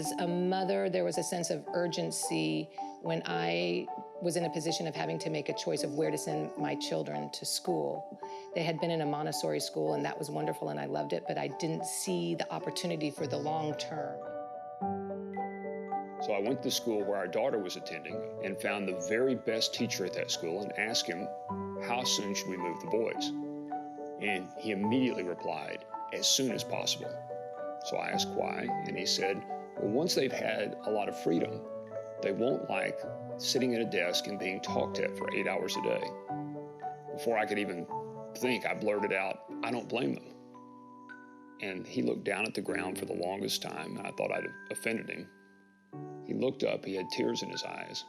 As a mother, there was a sense of urgency when I was in a position of having to make a choice of where to send my children to school. They had been in a Montessori school, and that was wonderful, and I loved it, but I didn't see the opportunity for the long term. So I went to the school where our daughter was attending and found the very best teacher at that school and asked him, how soon should we move the boys? And he immediately replied, as soon as possible. So I asked why, and he said, well, once they've had a lot of freedom, they won't like sitting at a desk and being talked at for 8 hours a day. Before I could even think, I blurted out, I don't blame them. And he looked down at the ground for the longest time, and I thought I'd offended him. He looked up, he had tears in his eyes,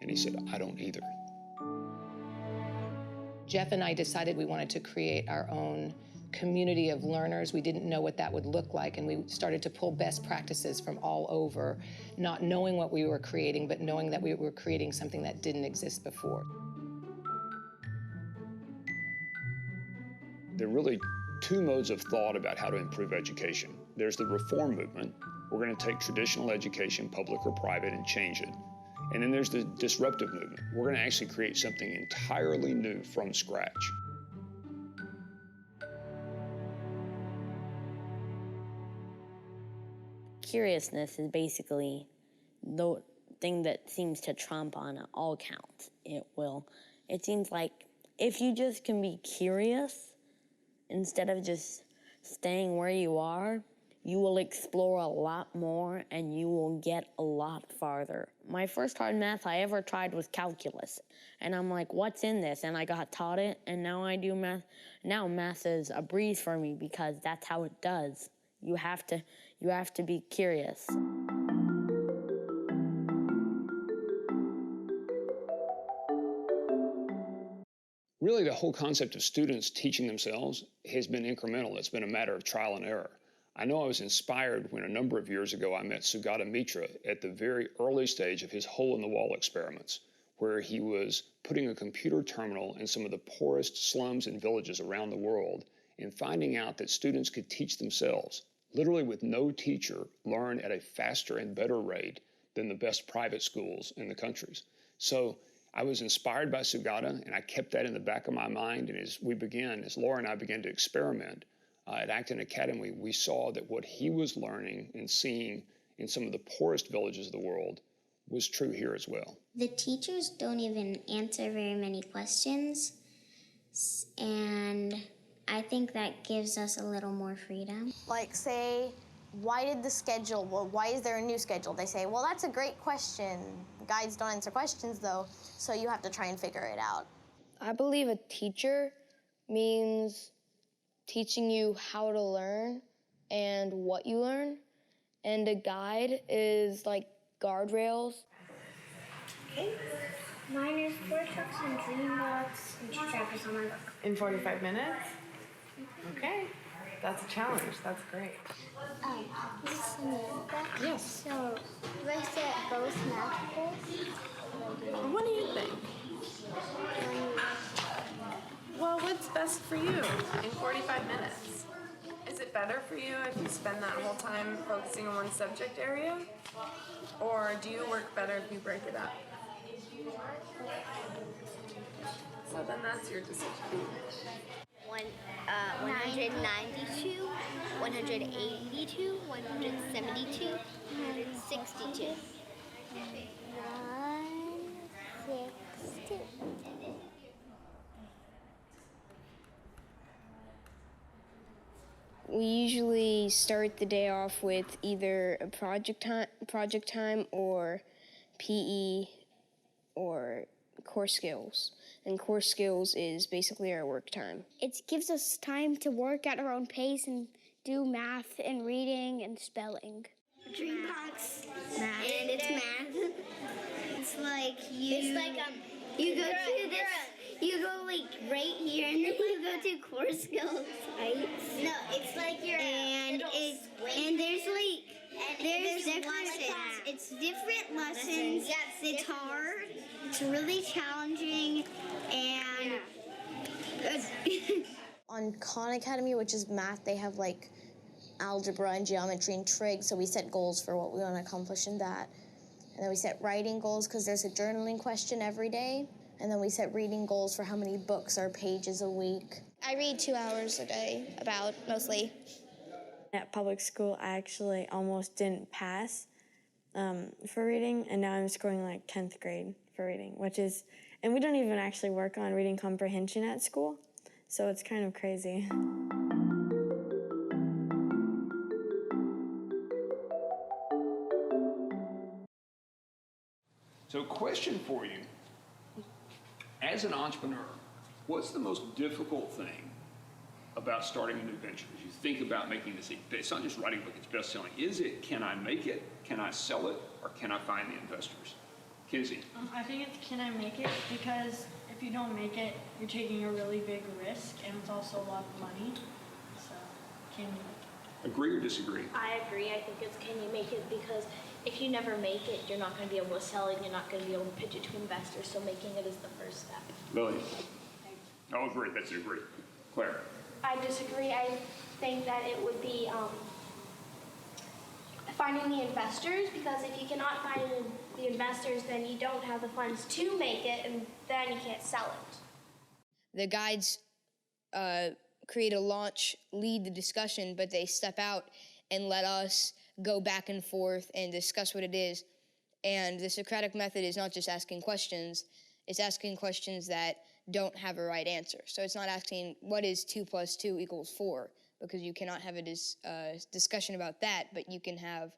and he said, I don't either. Jeff and I decided we wanted to create our own community of learners. We didn't know what that would look like, and we started to pull best practices from all over, not knowing what we were creating, but knowing that we were creating something that didn't exist before. There are really two modes of thought about how to improve education. There's the reform movement. We're going to take traditional education, public or private, and change it. And then there's the disruptive movement. We're going to actually create something entirely new from scratch. Curiousness is basically the thing that seems to trump on all counts. It seems like if you just can be curious instead of just staying where you are, you will explore a lot more and you will get a lot farther. My first hard math I ever tried was calculus. And I'm like, what's in this? And I got taught it, and now I do math. Now math is a breeze for me because that's how it does. You have to be curious. Really, the whole concept of students teaching themselves has been incremental. It's been a matter of trial and error. I know I was inspired when a number of years ago I met Sugata Mitra at the very early stage of his hole-in-the-wall experiments, where he was putting a computer terminal in some of the poorest slums and villages around the world and finding out that students could teach themselves, literally with no teacher, learn at a faster and better rate than the best private schools in the countries. So I was inspired by Sugata, and I kept that in the back of my mind. And as Laura and I began to experiment at Acton Academy, we saw that what he was learning and seeing in some of the poorest villages of the world was true here as well. The teachers don't even answer very many questions, and I think that gives us a little more freedom. Like, say, why is there a new schedule? They say, well, that's a great question. Guides don't answer questions, though, so you have to try and figure it out. I believe a teacher means teaching you how to learn and what you learn. And a guide is like guardrails. Okay. Mine is 4 trucks and dream box and 2 trackers on my book. In 45 minutes? Okay. That's a challenge. That's great. This is Samantha. Yes. So, do I set both math goals? What do you think? Well, what's best for you in 45 minutes? Is it better for you if you spend that whole time focusing on one subject area? Or do you work better if you break it up? So then that's your decision. 192, 182, 172, 162. 162. We usually start the day off with either a project time or PE or core skills. And core skills is basically our work time. It gives us time to work at our own pace and do math and reading and spelling. Dreambox, and it's math. It's like you go to this. You go like right here, and then you go to core skills, right? No, it's like you're there's different lessons. It's different lessons. Yes, it's hard. It's really challenging, and On Khan Academy, which is math, they have like algebra and geometry and trig, so we set goals for what we want to accomplish in that. And then we set writing goals because there's a journaling question every day. And then we set reading goals for how many books or pages a week. I read 2 hours a day, about, mostly. At public school, I actually almost didn't pass for reading, and now I'm scoring like 10th grade for reading, and we don't even actually work on reading comprehension at school, so it's kind of crazy. So question for you, as an entrepreneur, what's the most difficult thing about starting a new venture? As you think about making this, it's not just writing a book, it's best-selling. Is it, can I make it, can I sell it, or can I find the investors? Kinsey? I think it's can I make it, because if you don't make it, you're taking a really big risk, and it's also a lot of money, so can you make it? Agree or disagree? I agree. I think it's can you make it, because if you never make it, you're not going to be able to sell it, you're not going to be able to pitch it to investors, so making it is the first step. Lily? I'll agree, that's an agree. Claire? I disagree. I think that it would be finding the investors, because if you cannot find the investors, then you don't have the funds to make it, and then you can't sell it. The guides create a launch, lead the discussion, but they step out and let us go back and forth and discuss what it is. And the Socratic method is not just asking questions, it's asking questions that don't have a right answer. So it's not asking what is 2 + 2 = 4, because you cannot have a discussion about that, but you can have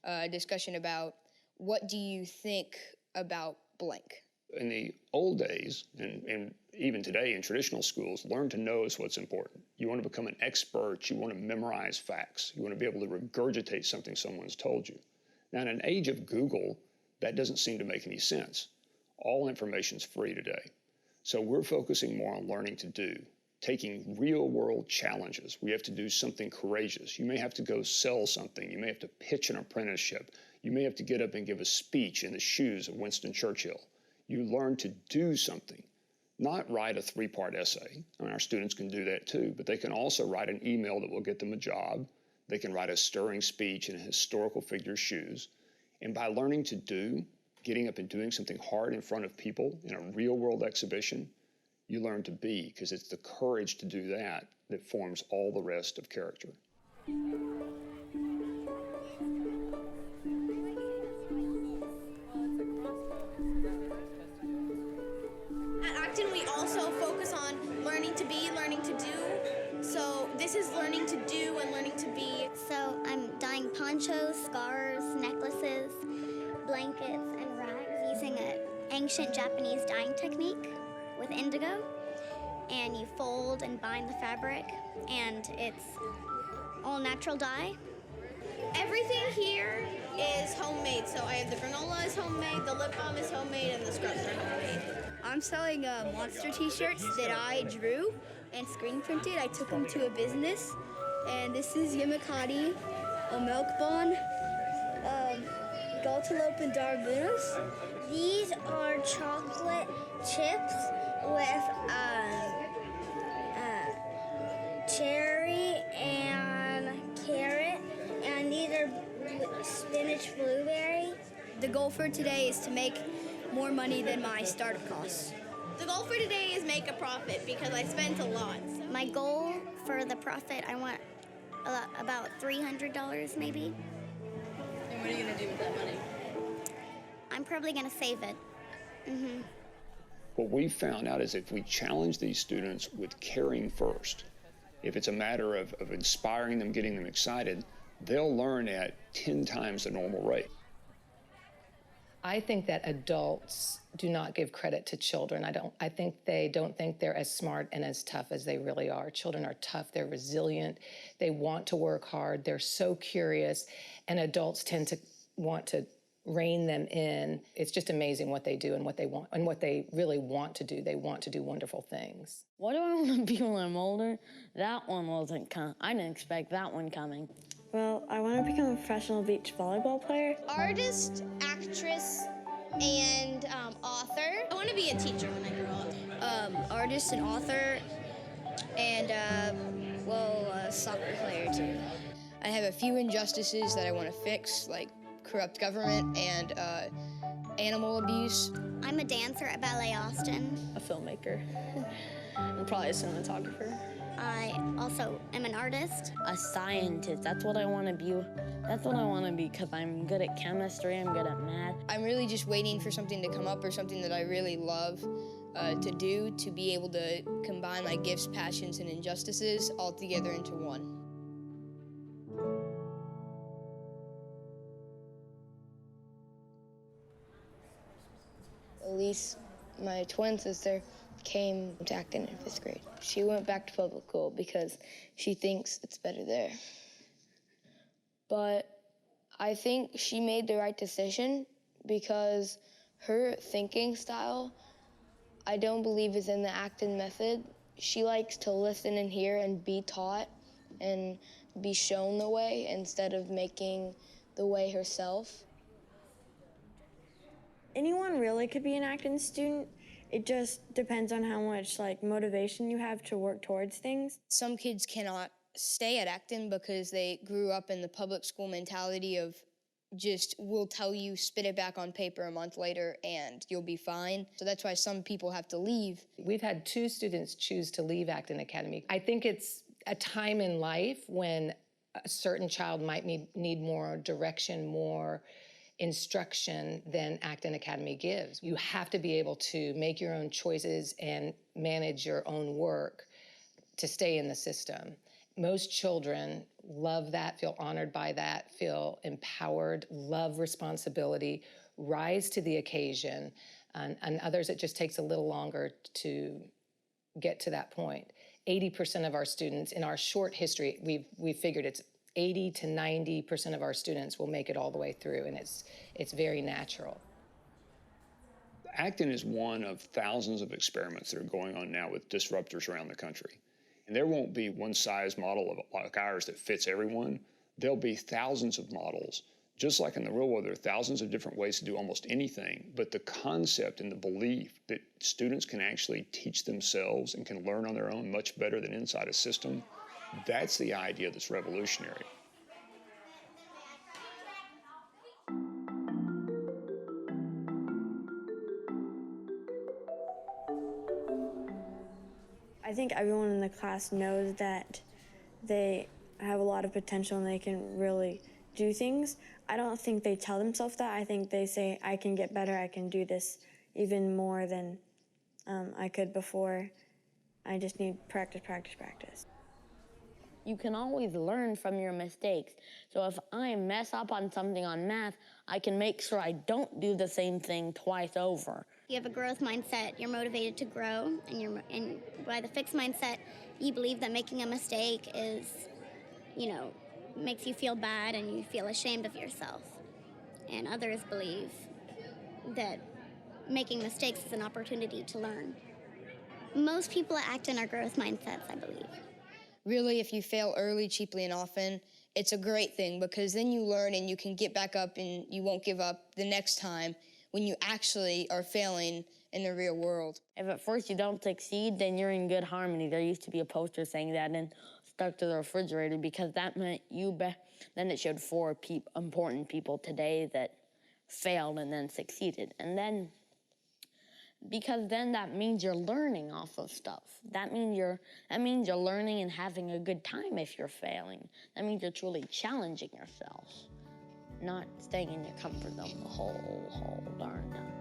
a discussion about what do you think about blank. In the old days, and even today in traditional schools, learn to know is what's important. You want to become an expert, you want to memorize facts, you want to be able to regurgitate something someone's told you. Now in an age of Google, that doesn't seem to make any sense. All information's free today. So we're focusing more on learning to do, taking real-world challenges. We have to do something courageous. You may have to go sell something. You may have to pitch an apprenticeship. You may have to get up and give a speech in the shoes of Winston Churchill. You learn to do something, not write a 3-part essay. I mean, our students can do that too, but they can also write an email that will get them a job. They can write a stirring speech in a historical figure's shoes. And by learning to do, getting up and doing something hard in front of people in a real-world exhibition, you learn to be, because it's the courage to do that that forms all the rest of character. At Acton, we also focus on learning to be, learning to do. So this is learning to do and learning to be. So I'm dyeing ponchos, scarves, necklaces, blankets, and rags using an ancient Japanese dyeing technique with indigo. And you fold and bind the fabric, and it's all natural dye. Everything here is homemade. So I have the granola is homemade, the lip balm is homemade, and the scrubs are homemade. I'm selling monster t-shirts that I drew and screen printed. I took them to a business, and this is Yamakati, a milk bond, Galtalope and Darbunas. These are chocolate chips with cherry and carrot, and these are spinach blueberry. The goal for today is to make more money than my startup costs. The goal for today is make a profit, because I spent a lot. My goal for the profit, I want about $300 maybe. And what are you going to do with that money? I'm probably going to save it. What we found out is if we challenge these students with caring first, if it's a matter of inspiring them, getting them excited, they'll learn at 10 times the normal rate. I think that adults do not give credit to children. I think they don't think they're as smart and as tough as they really are. Children are tough, they're resilient, they want to work hard, they're so curious, and adults tend to want to rein them in. It's just amazing what they do and what they want and what they really want to do. They want to do wonderful things. What do I want to be when I'm older? That one wasn't I didn't expect that one coming. Well, I want to become a professional beach volleyball player. Artist, actress, and author. I want to be a teacher when I grow up. Artist and author, and, soccer player too. I have a few injustices that I want to fix, like corrupt government and animal abuse. I'm a dancer at Ballet Austin. A filmmaker, and probably a cinematographer. I also am an artist. A scientist, that's what I want to be. That's what I want to be because I'm good at chemistry, I'm good at math. I'm really just waiting for something to come up or something that I really love to do, to be able to combine my gifts, passions, and injustices all together into one. Elise, my twin sister, came to Acton in 5th grade. She went back to public school because she thinks it's better there. But I think she made the right decision because her thinking style, I don't believe is in the Acton method. She likes to listen and hear and be taught and be shown the way instead of making the way herself. Anyone really could be an Acton student. It just depends on how much motivation you have to work towards things. Some kids cannot stay at Acton because they grew up in the public school mentality of just, we'll tell you, spit it back on paper a month later and you'll be fine. So that's why some people have to leave. We've had 2 students choose to leave Acton Academy. I think it's a time in life when a certain child might need more direction, more instruction than Acton Academy gives. You have to be able to make your own choices and manage your own work to stay in the system. Most children love that, feel honored by that, feel empowered, love responsibility, rise to the occasion, and others it just takes a little longer to get to that point. 80% of our students, in our short history, we've figured it's 80 to 90% of our students will make it all the way through, and it's very natural. Acton is one of thousands of experiments that are going on now with disruptors around the country. And there won't be one size model like ours that fits everyone. There'll be thousands of models. Just like in the real world, there are thousands of different ways to do almost anything, but the concept and the belief that students can actually teach themselves and can learn on their own much better than inside a system, that's the idea that's revolutionary. I think everyone in the class knows that they have a lot of potential and they can really do things. I don't think they tell themselves that. I think they say, I can get better, I can do this even more than I could before. I just need practice, practice, practice. You can always learn from your mistakes. So if I mess up on something on math, I can make sure I don't do the same thing twice over. You have a growth mindset, you're motivated to grow, and by the fixed mindset, you believe that making a mistake is, makes you feel bad and you feel ashamed of yourself. And others believe that making mistakes is an opportunity to learn. Most people at Acton are growth mindsets, I believe. Really, if you fail early, cheaply, and often, it's a great thing because then you learn and you can get back up and you won't give up the next time when you actually are failing in the real world. If at first you don't succeed, then you're in good harmony. There used to be a poster saying that and stuck to the refrigerator because that meant then it showed 4 important people today that failed and then succeeded. And then, because then that means you're learning off of stuff. That means you're learning and having a good time if you're failing. That means you're truly challenging yourself, not staying in your comfort zone the whole darn time.